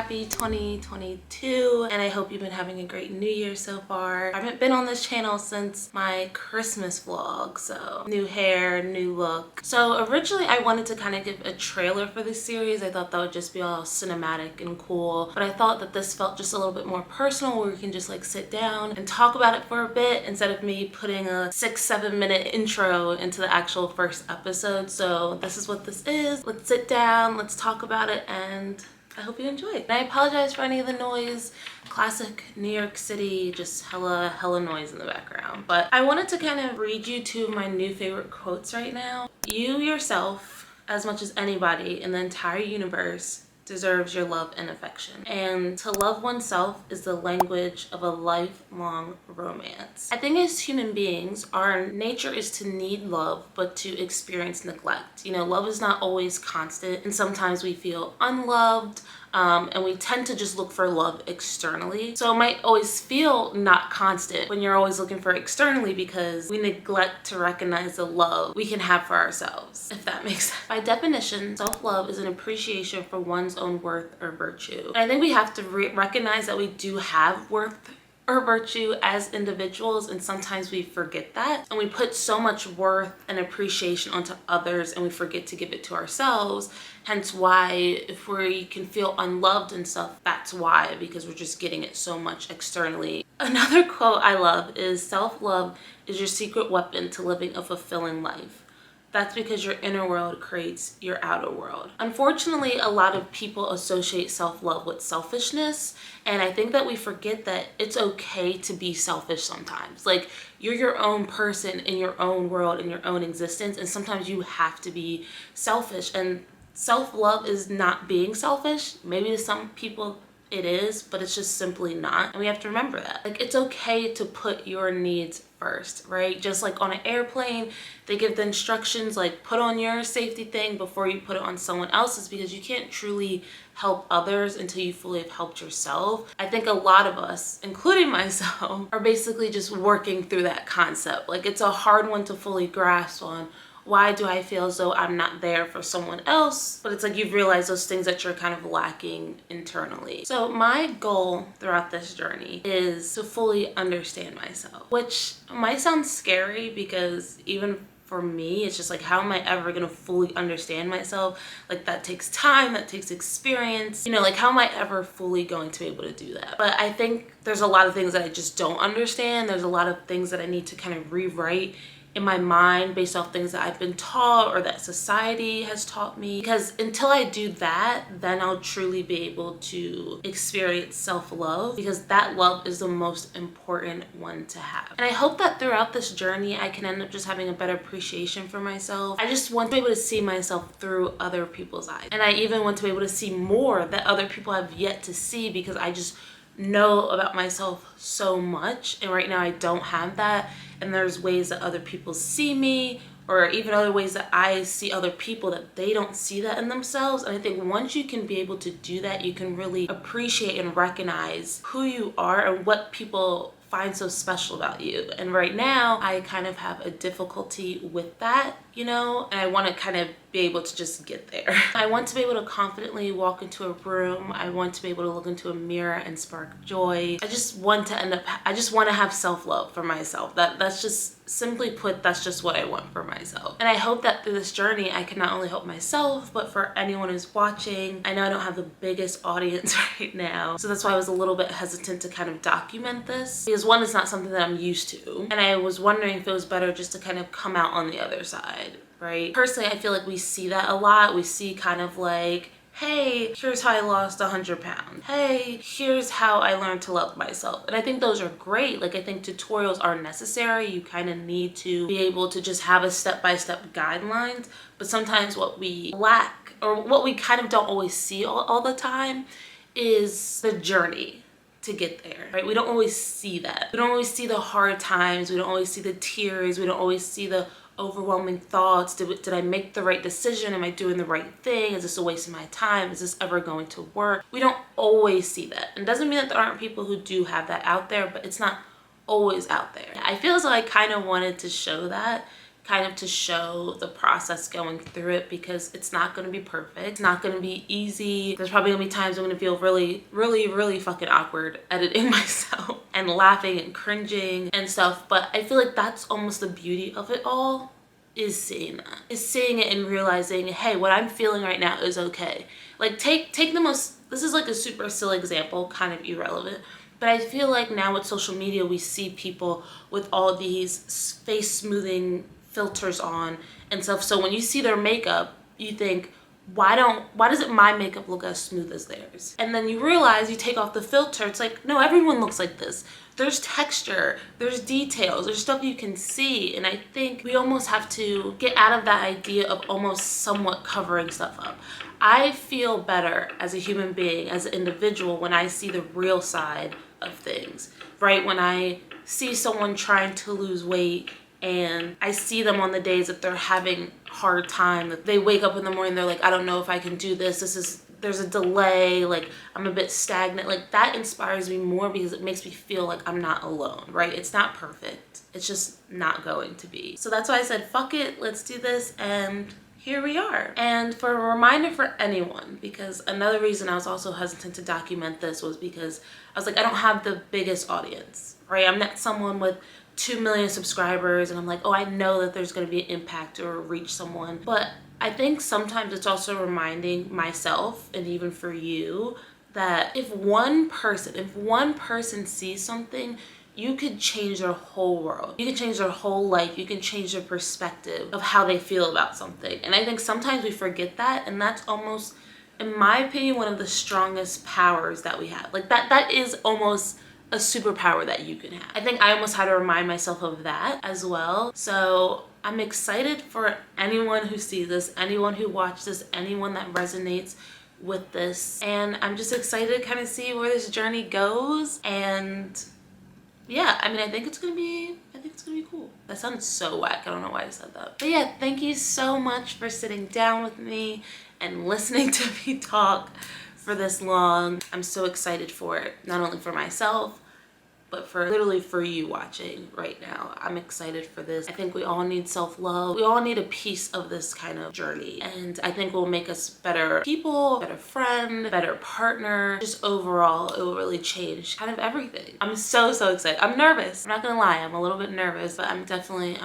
happy 2022, and I hope you've been having a great new year so far. I haven't been on this channel since my Christmas vlog, so new hair, new look. So originally I wanted to kind of give a trailer for this series. I thought that would just be all cinematic and cool, but I thought that this felt just a little bit more personal, where we can just like sit down and talk about it for a bit instead of me putting a 6-7 minute intro into the actual first episode. So this is what this is. Let's sit down, let's talk about it, and I hope you enjoy it. And I apologize for any of the noise. Classic New York City, just hella noise in the background. But I wanted to kind of read you two of my new favorite quotes right now. You yourself, as much as anybody in the entire universe, deserves your love and affection. And to love oneself is the language of a lifelong romance. I think as human beings, our nature is to need love, but to experience neglect. You know, love is not always constant, and sometimes we feel unloved, and we tend to just look for love externally. So it might always feel not constant when you're always looking for it externally, because we neglect to recognize the love we can have for ourselves, if that makes sense. By definition, self-love is an appreciation for one's own worth or virtue. And I think we have to recognize that we do have worth or virtue as individuals, and sometimes we forget that, and we put so much worth and appreciation onto others and we forget to give it to ourselves. Hence why if we can feel unloved and stuff, that's why, because we're just getting it so much externally. Another quote I love is, self-love is your secret weapon to living a fulfilling life. That's because your inner world creates your outer world. Unfortunately, a lot of people associate self-love with selfishness, and I think that we forget that it's okay to be selfish sometimes. Like, you're your own person in your own world, in your own existence, and sometimes you have to be selfish. And self-love is not being selfish. Maybe to some people it is, but it's just simply not. And we have to remember that. Like, it's okay to put your needs first, right? Just like on an airplane, they give the instructions like, put on your safety thing before you put it on someone else's, because you can't truly help others until you fully have helped yourself. I think a lot of us, including myself, are basically just working through that concept. Like, it's a hard one to fully grasp on. Why do I feel as though I'm not there for someone else? But it's like you've realized those things that you're kind of lacking internally. So my goal throughout this journey is to fully understand myself, which might sound scary, because even for me, it's just like, how am I ever gonna fully understand myself? Like, that takes time, that takes experience. You know, like, how am I ever fully going to be able to do that? But I think there's a lot of things that I just don't understand. There's a lot of things that I need to kind of rewrite in my mind based off things that I've been taught or that society has taught me. Because until I do that, then I'll truly be able to experience self-love, because that love is the most important one to have. And I hope that throughout this journey, I can end up just having a better appreciation for myself. I just want to be able to see myself through other people's eyes. And I even want to be able to see more that other people have yet to see, because I just know about myself so much, and right now I don't have that. And there's ways that other people see me, or even other ways that I see other people, that they don't see that in themselves. And I think once you can be able to do that, you can really appreciate and recognize who you are and what people find so special about you. And right now I kind of have a difficulty with that, you know, and I want to kind of be able to just get there. I want to be able to confidently walk into a room. I want to be able to look into a mirror and spark joy. I just want to have self-love for myself. That's just, simply put, that's just what I want for myself. And I hope that through this journey, I can not only help myself, but for anyone who's watching. I know I don't have the biggest audience right now, so that's why I was a little bit hesitant to kind of document this, because one, it's not something that I'm used to. And I was wondering if it was better just to kind of come out on the other side, right? Personally, I feel like we see that a lot. We see kind of like, hey, here's how I lost 100 pounds. Hey, here's how I learned to love myself. And I think those are great. Like, I think tutorials are necessary. You kind of need to be able to just have a step-by-step guidelines. But sometimes what we lack, or what we kind of don't always see all the time, is the journey to get there, right? We don't always see that. We don't always see the hard times. We don't always see the tears. We don't always see the overwhelming thoughts. Did I make the right decision? Am I doing the right thing? Is this a waste of my time? Is this ever going to work? We don't always see that. And it doesn't mean that there aren't people who do have that out there, but it's not always out there. I feel as though I kind of wanted to show that, kind of to show the process going through it, because it's not going to be perfect. It's not going to be easy. There's probably going to be times I'm going to feel really fucking awkward editing myself and laughing and cringing and stuff. But I feel like that's almost the beauty of it all, is seeing that. Is seeing it and realizing, hey, what I'm feeling right now is okay. Like take the most, this is like a super silly example, kind of irrelevant. But I feel like now with social media, we see people with all these face smoothing filters on and stuff. So when you see their makeup, you think, why doesn't my makeup look as smooth as theirs? And then you realize, you take off the filter, it's like, no, everyone looks like this. There's texture, there's details, there's stuff you can see. And I think we almost have to get out of that idea of almost somewhat covering stuff up. I feel better as a human being, as an individual, when I see the real side of things, right? When I see someone trying to lose weight and I see them on the days that they're having hard time, that they wake up in the morning, they're like, I don't know if I can do this. There's a delay, like I'm a bit stagnant. Like that inspires me more, because it makes me feel like I'm not alone, right? It's not perfect. It's just not going to be. So that's why I said, fuck it, let's do this. And here we are. And for a reminder for anyone, because another reason I was also hesitant to document this was because I was like, I don't have the biggest audience, right? I'm not someone with 2 million subscribers and I'm like, oh, I know that there's going to be an impact or reach someone. But I think sometimes it's also reminding myself, and even for you, that if one person sees something, you could change their whole world. You can change their whole life. You can change their perspective of how they feel about something. And I think sometimes we forget that, and that's almost, in my opinion, one of the strongest powers that we have. Like that is almost a superpower that you can have. I think I almost had to remind myself of that as well. So I'm excited for anyone who sees this, anyone who watches this, anyone that resonates with this. And I'm just excited to kind of see where this journey goes. And yeah, I mean, I think it's gonna be cool. That sounds so whack. I don't know why I said that. But yeah, thank you so much for sitting down with me and listening to me talk for this long. I'm so excited for it, not only for myself, but for literally for you watching right now. I'm excited for this. I think we all need self-love. We all need a piece of this kind of journey. And I think it will make us better people, better friend, better partner. Just overall, it will really change kind of everything. I'm so excited. I'm nervous. I'm not gonna lie, I'm a little bit nervous, but I'm definitely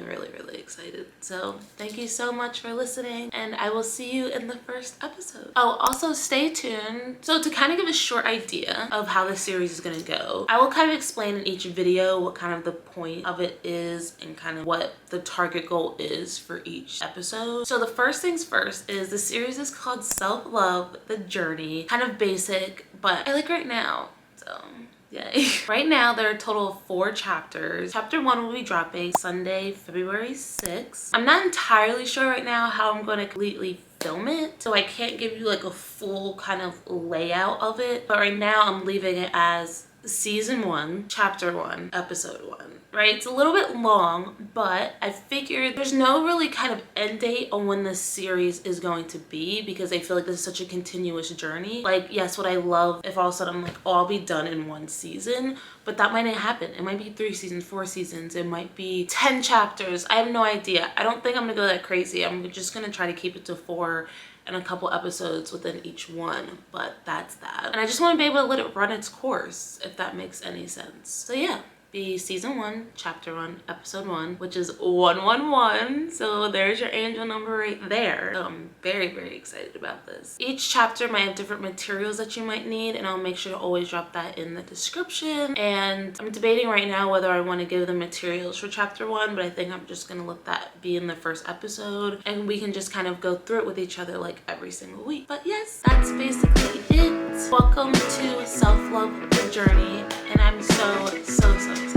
really excited. So thank you so much for listening, and I will see you in the first episode. Oh, also stay tuned. So to kind of give a short idea of how the series is gonna go, I will kind of explain in each video what kind of the point of it is and kind of what the target goal is for each episode. So the first things first is the series is called Self-Love, The Journey. Kind of basic, but I like right now, so yay. Right now there are a total of 4 chapters. Chapter 1 will be dropping Sunday, February 6th. I'm not entirely sure right now how I'm going to completely film it, so I can't give you like a full kind of layout of it, but right now I'm leaving it as Season 1, Chapter 1, Episode 1, right? It's a little bit long, but I figured there's no really kind of end date on when this series is going to be, because I feel like this is such a continuous journey. Like, yes, what I love if all of a sudden I'm like, oh, I'll be done in 1 season, but that might not happen. It might be 3 seasons, 4 seasons, it might be 10 chapters. I have no idea. I don't think I'm gonna go that crazy. I'm just gonna try to keep it to 4 and a couple episodes within each one, but that's that. And I just want to be able to let it run its course, if that makes any sense. So yeah, be Season 1, Chapter 1, Episode 1, which is 111. So there's your angel number right there. So I'm very excited about this. Each chapter might have different materials that you might need, and I'll make sure to always drop that in the description. And I'm debating right now whether I want to give the materials for Chapter 1, but I think I'm just gonna let that be in the first episode, and we can just kind of go through it with each other like every single week. But yes, that's basically it. Welcome to Self-Love, The Journey, and I'm so excited.